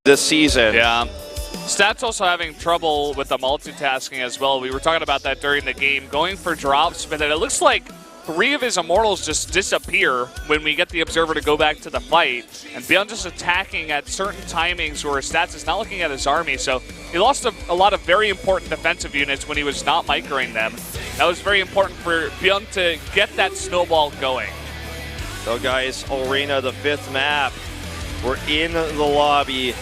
this season. Yeah. Stats also having trouble with the multitasking as well. We were talking about that during the game, going for drops, but then it looks like 3 of his immortals just disappear when we get the observer to go back to the fight. And ByuN just attacking at certain timings where Stats is not looking at his army. So he lost a lot of very important defensive units when he was not microing them. That was very important for ByuN to get that snowball going. So guys, Arena, the 5th map. We're in the lobby.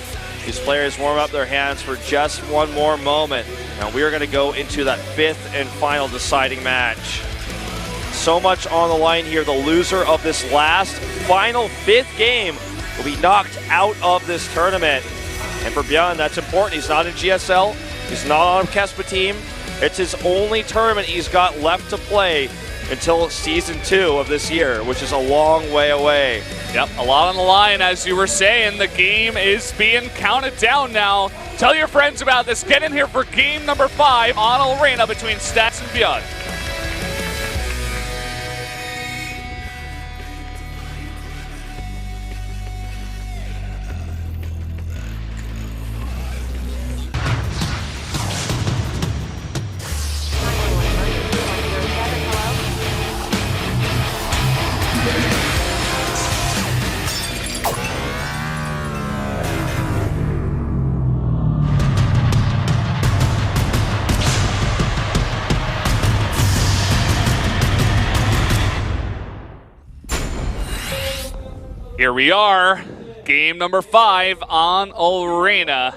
These players warm up their hands for just one more moment. And we are going to go into that 5th and final deciding match. So much on the line here. The loser of this last final 5th game will be knocked out of this tournament. And for ByuN, that's important. He's not in GSL. He's not on a Kespa team. It's his only tournament he's got left to play until Season 2 of this year, which is a long way away. Yep, a lot on the line, as you were saying. The game is being counted down now. Tell your friends about this. Get in here for game number 5 on Arena between Stats and ByuN. Here we are, game number 5 on Arena.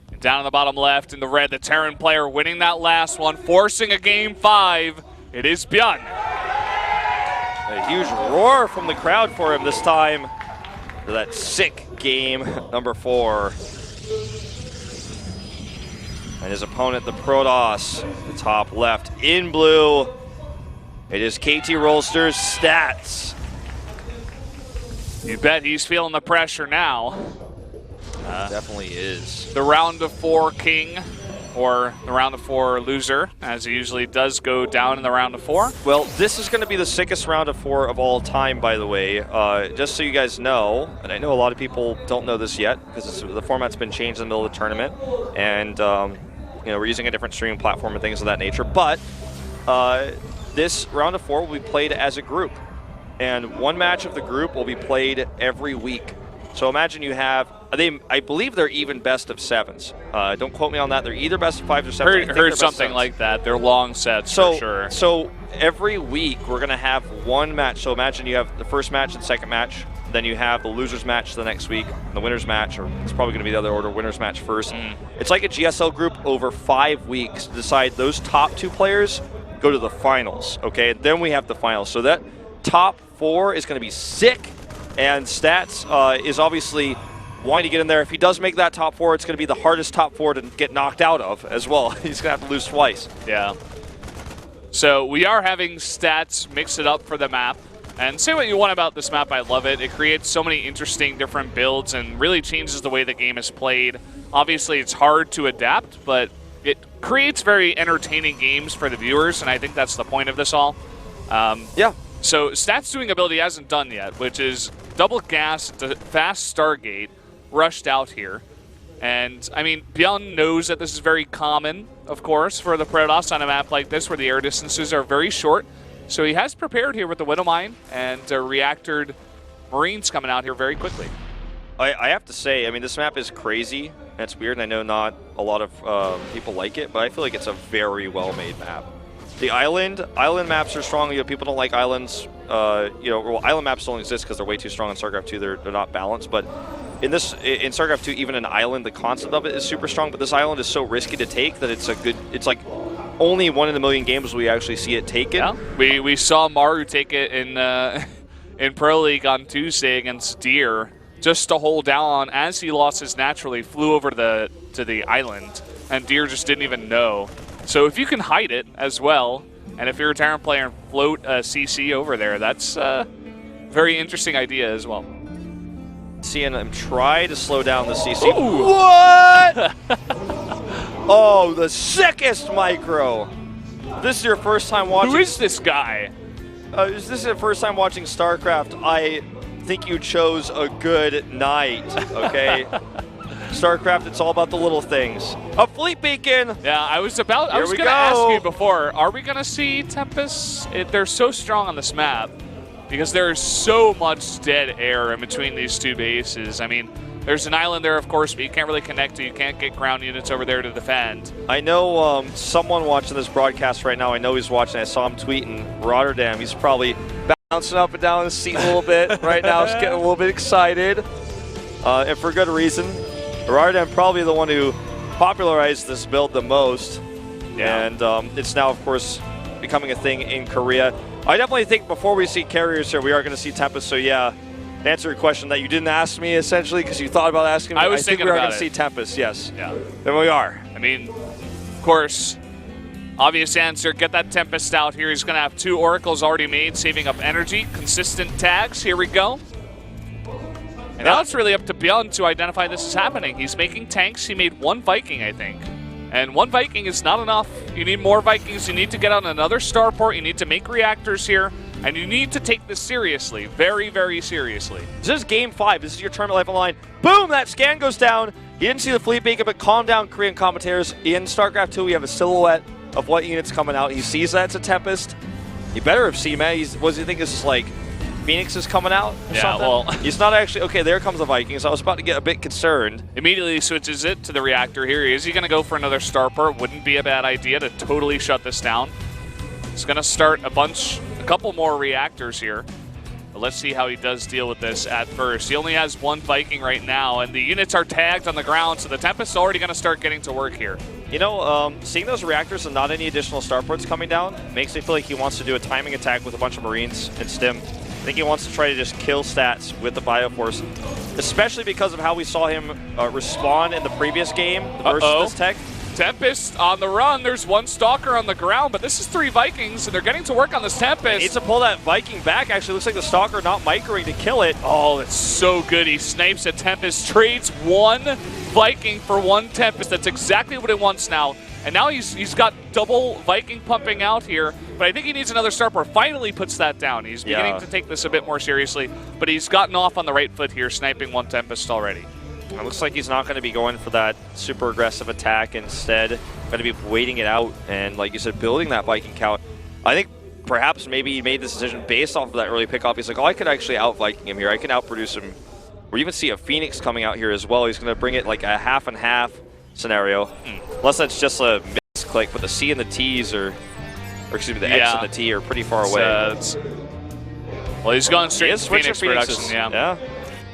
And down in the bottom left in the red, the Terran player winning that last one, forcing a game 5. It is ByuN. A huge roar from the crowd for him this time for that sick game number 4. And his opponent, the Protoss, the top left in blue. It is KT Rolster's Stats. You bet he's feeling the pressure now. Definitely is. The round of 4 king, or the round of 4 loser, as he usually does go down in the round of 4. Well, this is going to be the sickest round of 4 of all time, by the way. Just so you guys know, and I know a lot of people don't know this yet, because the format's been changed in the middle of the tournament, and you know, we're using a different streaming platform and things of that nature, but this round of 4 will be played as a group. And one match of the group will be played every week. So imagine you have, I believe they're even best of 7s. Don't quote me on that. They're either best of 5s or 7s. Heard something like that. They're long sets for sure. So every week we're going to have one match. So imagine you have the first match and second match. Then you have the losers match the next week, and the winners match, or it's probably going to be the other order, winners match first. It's like a GSL group over 5 weeks to decide those top 2 players go to the finals. Okay, and then we have the finals. So that top 4 is going to be sick, and Stats is obviously wanting to get in there. If he does make that top 4, it's going to be the hardest top 4 to get knocked out of as well. He's going to have to lose twice. Yeah. So we are having Stats mix it up for the map. And say what you want about this map, I love it. It creates so many interesting different builds and really changes the way the game is played. Obviously, it's hard to adapt, but it creates very entertaining games for the viewers, and I think that's the point of this all. Yeah. So Stats doing ability hasn't done yet, which is double gas to fast Stargate, rushed out here. And, I mean, ByuN knows that this is very common, of course, for the Protoss on a map like this where the air distances are very short. So he has prepared here with the Widow Mine and reactored Marines coming out here very quickly. I have to say, I mean, this map is crazy, and it's weird, and I know not a lot of people like it, but I feel like it's a very well-made map. The island maps are strong. You know, people don't like islands. You know, well, island maps don't exist because they're way too strong in Starcraft 2. They're not balanced. But in Starcraft 2, even an island, the concept of it is super strong. But this island is so risky to take that it's like only 1 in a million games we actually see it taken. Yeah. We saw Maru take it in Pro League on Tuesday against Deer, just to hold down as he lost his naturally, flew over to the island, and Deer just didn't even know. So if you can hide it as well, and if you're a Terran player and float a CC over there, that's a very interesting idea as well. Seeing him try to slow down the CC. Ooh. What? Oh, the sickest micro. This is your first time watching. Who is this guy? This is your first time watching StarCraft. I think you chose a good night, okay? StarCraft, it's all about the little things. A fleet beacon! Yeah, I was going to ask you before, are we going to see Tempest? They're so strong on this map because there's so much dead air in between these two bases. I mean, there's an island there, of course, but you can't really connect to. You can't get ground units over there to defend. I know someone watching this broadcast right now, I know he's watching. I saw him tweeting Rotterdam. He's probably bouncing up and down his seat a little bit right now. He's getting a little bit excited, and for good reason. Rotterdam probably the one who popularized this build the most, and it's now, of course, becoming a thing in Korea. I definitely think before we see carriers here, we are going to see Tempest. So yeah, to answer your question that you didn't ask me, essentially, because you thought about asking me, I think we are going to see Tempest, yes. Yeah. Then we are. I mean, of course, obvious answer, get that Tempest out here. He's going to have 2 Oracles already made, saving up energy. Consistent tags, here we go. And now it's really up to ByuN to identify this is happening. He's making tanks. He made 1 Viking, I think. And 1 Viking is not enough. You need more Vikings. You need to get on another starport. You need to make reactors here. And you need to take this seriously. Very, very seriously. This is game 5. This is your tournament life on the line. Boom! That scan goes down. You didn't see the fleet beacon, but calm down, Korean commentators. In StarCraft 2, we have a silhouette of what unit's coming out. He sees that it's a Tempest. He better have seen, man. What does he think? This is like Phoenix is coming out or something? Well, he's not actually. Okay, there comes the Vikings. I was about to get a bit concerned. Immediately switches it to the reactor here. Is he going to go for another starport? Wouldn't be a bad idea to totally shut this down. He's going to start a couple more reactors here. But let's see how he does deal with this at first. He only has 1 Viking right now, and the units are tagged on the ground, so the Tempest's already going to start getting to work here. You know, seeing those reactors and not any additional starports coming down makes me feel like he wants to do a timing attack with a bunch of Marines and Stim. I think he wants to try to just kill stats with the Bioforce, especially because of how we saw him respond in the previous game versus this tech. Tempest on the run. There's 1 Stalker on the ground, but this is 3 Vikings, and they're getting to work on this Tempest. Needs to pull that Viking back. Actually, looks like the Stalker not microing to kill it. Oh, that's so good. He snipes a Tempest, trades 1 Viking for 1 Tempest. That's exactly what he wants now. And now he's got double Viking pumping out here, but I think he needs another starport. Finally puts that down. He's beginning to take this a bit more seriously, but he's gotten off on the right foot here, sniping 1 Tempest already. It looks like he's not going to be going for that super aggressive attack. Instead, going to be waiting it out and, like you said, building that Viking count. I think perhaps maybe he made this decision based off of that early pickoff. He's like, oh, I could actually out-Viking him here. I can outproduce him. Or even see a Phoenix coming out here as well. He's going to bring it like a half and half scenario. Unless that's just a misclick, but the C and the T's are, or excuse me, the X and the T are pretty far away. Well, he's going straight to Phoenix production. Yeah.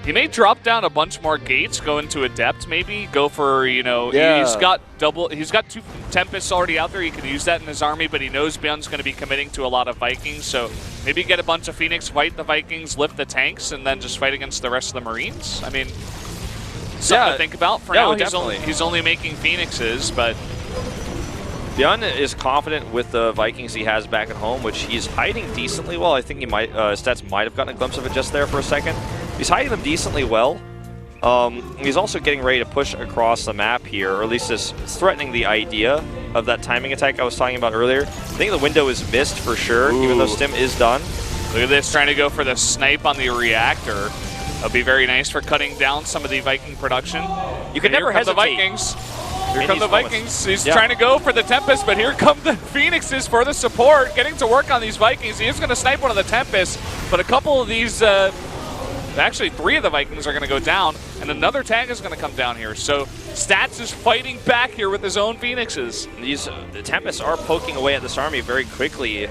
He may drop down a bunch more gates, go into Adept maybe, go for, you know, he's got 2 Tempests already out there. He can use that in his army, but he knows ByuN's going to be committing to a lot of Vikings, so maybe get a bunch of Phoenix, fight the Vikings, lift the tanks, and then just fight against the rest of the Marines. I mean, something to think about. For now, he's only making Phoenixes, but ByuN is confident with the Vikings he has back at home, which he's hiding decently well. I think he might, Stats might have gotten a glimpse of it just there for a second. He's hiding them decently well. He's also getting ready to push across the map here, or at least is threatening the idea of that timing attack I was talking about earlier. I think the window is missed for sure, even though Stim is done. Look at this, trying to go for the snipe on the reactor. That'll be very nice for cutting down some of the Viking production. You can never hesitate. The Vikings. Here come the Vikings. He's trying to go for the Tempest, but here come the Phoenixes for the support, getting to work on these Vikings. He is going to snipe one of the Tempests, but a couple of these, actually 3 of the Vikings are going to go down, and another tag is going to come down here. So Stats is fighting back here with his own Phoenixes. The Tempests are poking away at this army very quickly.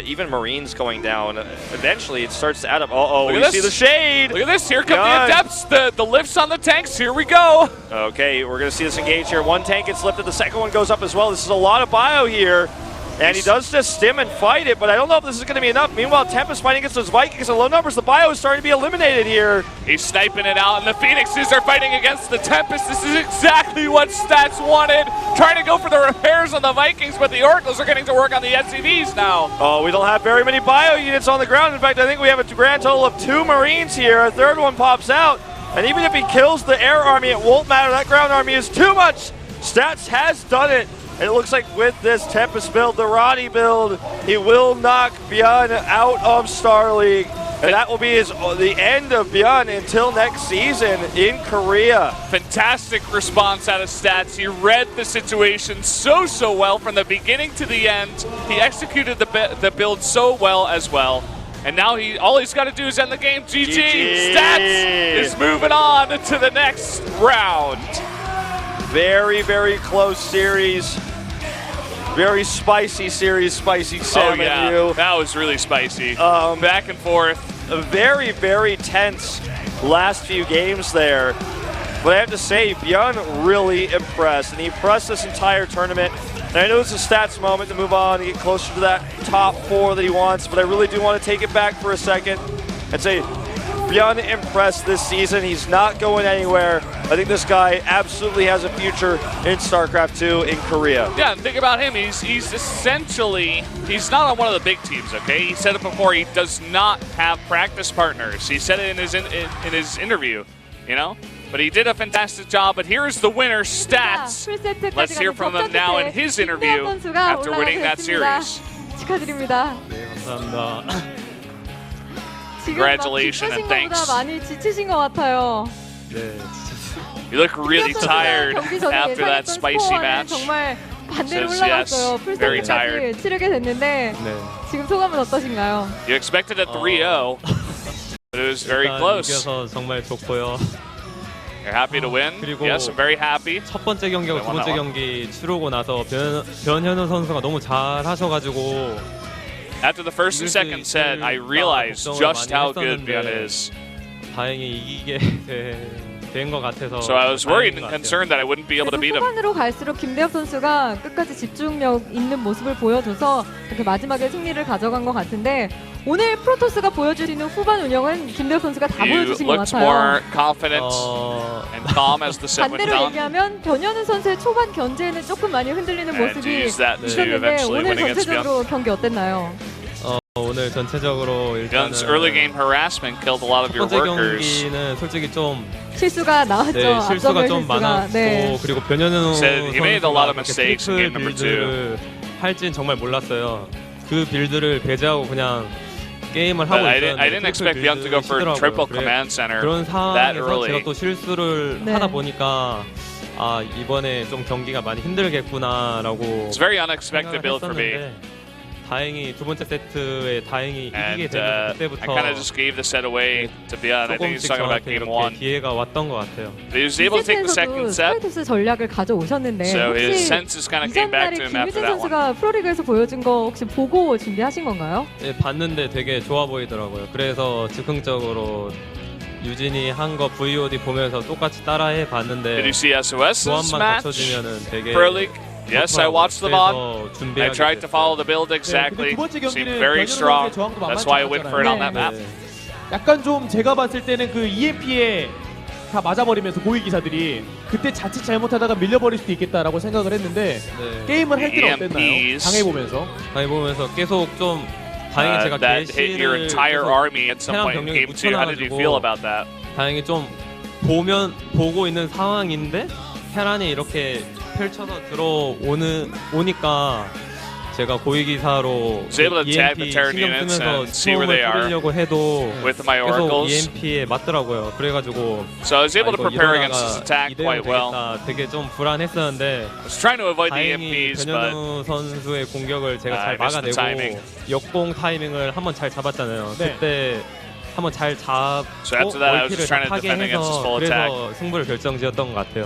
Even Marines going down. Eventually, it starts to add up. Uh-oh, we see the shade. Look at this. Here come the Adepts. The lifts on the tanks. Here we go. Okay, we're going to see this engage here. 1 tank gets lifted. The second one goes up as well. This is a lot of bio here. And he does just stim and fight it, but I don't know if this is going to be enough. Meanwhile, Tempest fighting against those Vikings at low numbers. The bio is starting to be eliminated here. He's sniping it out, and the Phoenixes are fighting against the Tempest. This is exactly what Stats wanted. Trying to go for the repairs on the Vikings, but the Oracles are getting to work on the SCVs now. Oh, we don't have very many bio units on the ground. In fact, I think we have a grand total of 2 Marines here. A third one pops out. And even if he kills the air army, it won't matter. That ground army is too much. Stats has done it. And it looks like with this Tempest build, the Roddy build, he will knock ByuN out of Star League. And that will be the end of ByuN until next season in Korea. Fantastic response out of Stats. He read the situation so well from the beginning to the end. He executed the build so well as well. And now all he's got to do is end the game. GG. Stats is moving on to the next round. Very, very close series. Very spicy series, spicy Sam and you. That was really spicy. Back and forth. A very, very tense last few games there. But I have to say, ByuN really impressed. And he impressed this entire tournament. And I know it's a Stats moment to move on and get closer to that top 4 that he wants, but I really do want to take it back for a second and say ByuN impressed this season. He's not going anywhere. I think this guy absolutely has a future in Starcraft 2 in Korea. Yeah, and think about him. He's essentially, he's not on one of the big teams, okay? He said it before, he does not have practice partners. He said it in his interview, you know? But he did a fantastic job. But here's the winner, Stats. Let's hear from him now in his interview after winning that series. 축하드립니다. 네, 감사합니다. Congratulations and thanks. 많이 지치신 것 같아요. 네, You look really tired after that spicy match. 정말 반대로 Says 올라갔어요. yes, very 풀세트까지 치르게 됐는데 네. 지금 소감은 어떠신가요? You expected a 3-0, but it was very 일단 close. 이겨서 정말 좋고요. You're happy to win? 그리고 Yes, I'm very happy. 첫 번째 경기하고 두 번째 경기 치르고 나서 변현우 선수가 너무 잘 하셔가지고 After the first and second set, I realized just how good ByuN is. 다행히 이기게 된 것 같아서. So I was worried and concerned that I wouldn't be able to beat him. 후반으로 갈수록 김대엽 선수가 끝까지 집중력 있는 모습을 보여줘서 이렇게 마지막에 승리를 가져간 것 같은데 오늘 프로토스가 보여주시는 후반 운영은 김대엽 선수가 다 You 보여주신 것 looked 같아요. more confident and calm as the set went 반대로 down. 얘기하면 변현우 선수의 초반 견제에는 조금 많이 흔들리는 And 모습이 used that to 있었는데 eventually 오늘 win against 전체적으로 경기 어땠나요? 오늘 전체적으로 일단은 ByuN's early game harassment killed a lot of your 첫 번째 workers. 경기는 솔직히 좀 실수가 나왔죠. 네, 실수가 앞선별 좀 실수가. 많았고 네. 그리고 변현우 Said he made a lot of 선수가 mistakes in game number 빌드를 할진 정말 몰랐어요. 그 빌드를 배제하고 그냥 게임을 But 하고 I 있었는데 didn't expect ByuN to go for triple command center 그런 that 상황에서 early. 제가 또 실수를 네. 하다 보니까 아 이번에 좀 경기가 많이 힘들겠구나라고 It's a very unexpected build for me. 생각했었는데 다행히 두 번째 세트에 다행히 이기게 And 되는 I 그때부터 kind of just gave the set away to ByuN. I think he's 조금씩 talking about 저한테 game 이렇게 1. 기회가 왔던 것 같아요. But he was able to take the second set, 스파이토스 전략을 가져오셨는데 so his 혹시 senses kind of came back to 이전날에 him after 김유진 that one. 선수가 프로리그에서 보여준 거 혹시 보고 준비하신 건가요? 네, 봤는데 되게 좋아 보이더라고요. 그래서 즉흥적으로 유진이 한 거 VOD 보면서 똑같이 따라해 Did 봤는데 you see SOS's 조합만 match? 갖춰지면은 되게 Pro League? Yes, I watched them on. 그래서 I 준비하게 tried to follow 됐어요. the build exactly. 두 번째 Seemed 경기는 very 변현우 strong. 선수의 저항도 That's 만만치 why I went for it on that 않았잖아요. map. 네. 약간 좀 제가 봤을 때는 그 EMP에 다 맞아버리면서 고위 기사들이 그때 자칫 잘못하다가 밀려버릴 수도 있겠다라고 생각을 했는데 네. 게임을 할 때는 어땠나요? EMPs. 당해보면서 당해보면서 계속 좀 다행히 제가 That hit your 게시를 entire 계속 army at some 태양 point in 병력이 game 2. How did you feel about that? 다행히 좀 보고 있는 상황인데 테란이 이렇게 펼쳐서 오니까 제가 고위기사로 Was able to tag the EMP Terran 신경 units 쓰면서 and see where they 스톰을 are 뿌리려고 해도 with my 계속 oracles. EMP에 맞더라고요. 그래가지고 So I was able to 이거 prepare against this 이러다가 attack 이대로 quite well. 되겠다. 되게 좀 불안했었는데 I was trying to avoid the 다행히 EMPs, but 변현우 선수의 공격을 제가 잘 I missed the timing. 막아내고 역공 타이밍을 한번 잘 잡았잖아요. 네. 그때 한번 잘 잡고 So after that, I was just 멀티를 trying to defend against his 파괴해서 full 그래서 승부를 결정지었던 것 같아요.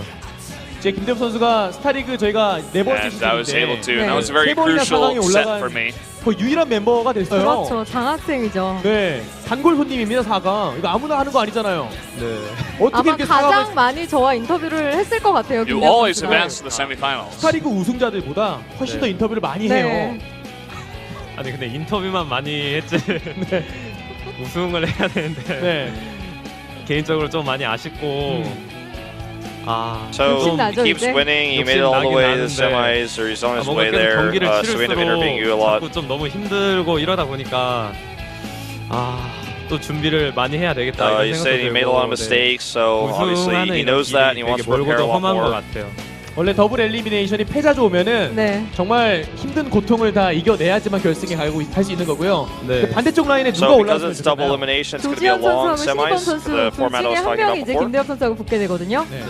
제 김대엽 선수가 스타리그 저희가 네 번째 and I was able to. And that 네. was a very 세 번이나 crucial 사강에 set 올라간 for me. 거의 유일한 멤버가 됐어요. 그렇죠. 장학생이죠. 네, 단골 손님입니다 4강. 이거 아무나 하는 거 아니잖아요. 네. 어떻게 아마 이렇게 가장 4강을 많이 저와 인터뷰를 했을 것 같아요. You 김대엽 always 선수가. advance to the semifinals. 스타리그 우승자들보다 훨씬 네. 더 인터뷰를 많이 네. 해요. 아니 근데 인터뷰만 많이 했지 우승을 해야 되는데 네. 개인적으로 좀 많이 아쉽고 So 좀 욕심나죠, he keeps 이제? winning. He made it all the 욕심 way to the 나긴 semis, or he's on his 뭔가 way 계속 there. 경기를 So we end up interviewing you a 치를수록 lot. 자꾸 좀 너무 힘들고 이러다 보니까 또 준비를 많이 해야 되겠다 You 이런 said 생각도 he made a lot of 들고 mistakes, so obviously 우승하는 he 이런 knows that and he 길이 wants 되게 to prepare a 멀고도 lot 험한 것 more. 같아요. 원래 더블 엘리미네이션이 패자조 오면은 네. 정말 힘든 고통을 다 이겨내야지만 결승에 갈 수 있는 거고요. 네. 그 반대쪽 라인에 누가 So because 올라왔으면 it's double 좋겠나요? elimination, it's going to be a 조지현 long 선수하고 신이범 semis. 선수 The 둘 format I 중에 was 한 talking 명이 about 이제 before. 김대엽 선수하고 붙게 되거든요. 네. 네,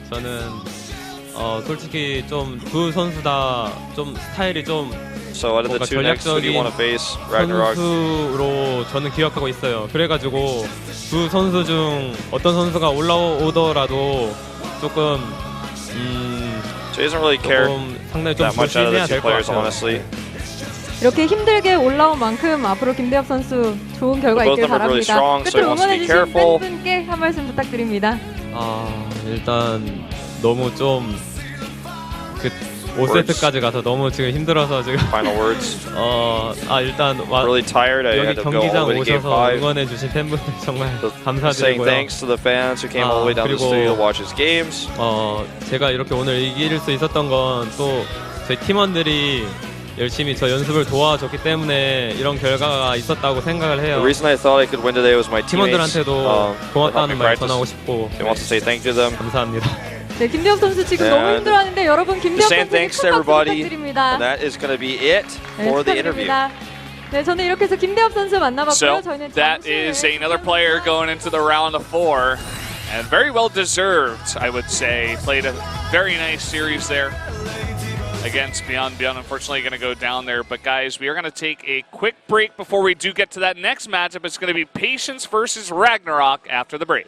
저는 솔직히 좀 두 선수 다 좀 스타일이 좀 So out of the 뭔가 two next, who do you want to face? Ragnarok. 선수로 저는 기억하고 있어요. 그래가지고 두 선수 중 어떤 선수가 올라오더라도 조금 So he doesn't really care 조금 상당히 좀 that much out of the 조심해야 two 될 것 players, 같아요. honestly. 이렇게 힘들게 올라온 만큼 앞으로 김대엽 선수 좋은 결과 Both 있길 of them are really 바랍니다. strong, so he 끝으로 wants to be 응원해주신 careful. 팬분께 한 말씀 부탁드립니다. 일단 너무 좀 그 5세트까지 가서 너무 지금 힘들어서 지금 Final words. 일단 Really tired. I 여기 had to go all 경기장 the way to game 오셔서 5. 응원해주신 팬분들 정말 Saying 감사드리고요. thanks to the fans who came all the way down to the 그리고 studio to watch his games. 제가 이렇게 오늘 이길 수 있었던 건 또 저희 팀원들이 열심히 저 연습을 도와줬기 때문에 이런 결과가 있었다고 생각을 The 해요. reason I thought I could win today was my teammates. 팀원들한테도 that helped me 고맙다는 말 practice. 전하고 싶고 I want to say thank you to them. 감사합니다. 네, 김대엽 선수 지금 And 너무 힘들어하는데 여러분 김대엽 Just saying 선수에게 thanks to 큰 박수 everybody. 부탁드립니다. And that is going to be it 네, for the interview. 축하드립니다. 네, 저는 이렇게 해서 김대엽 선수 만나봤고요. So 저희는 that 잠시 후에 is another player going into the round of 4, and very well deserved, I would say. Played a very nice series there against ByuN. ByuN unfortunately going to go down there, but guys, we are going to take a quick break before we do get to that next matchup. It's going to be Patience versus Ragnarok after the break.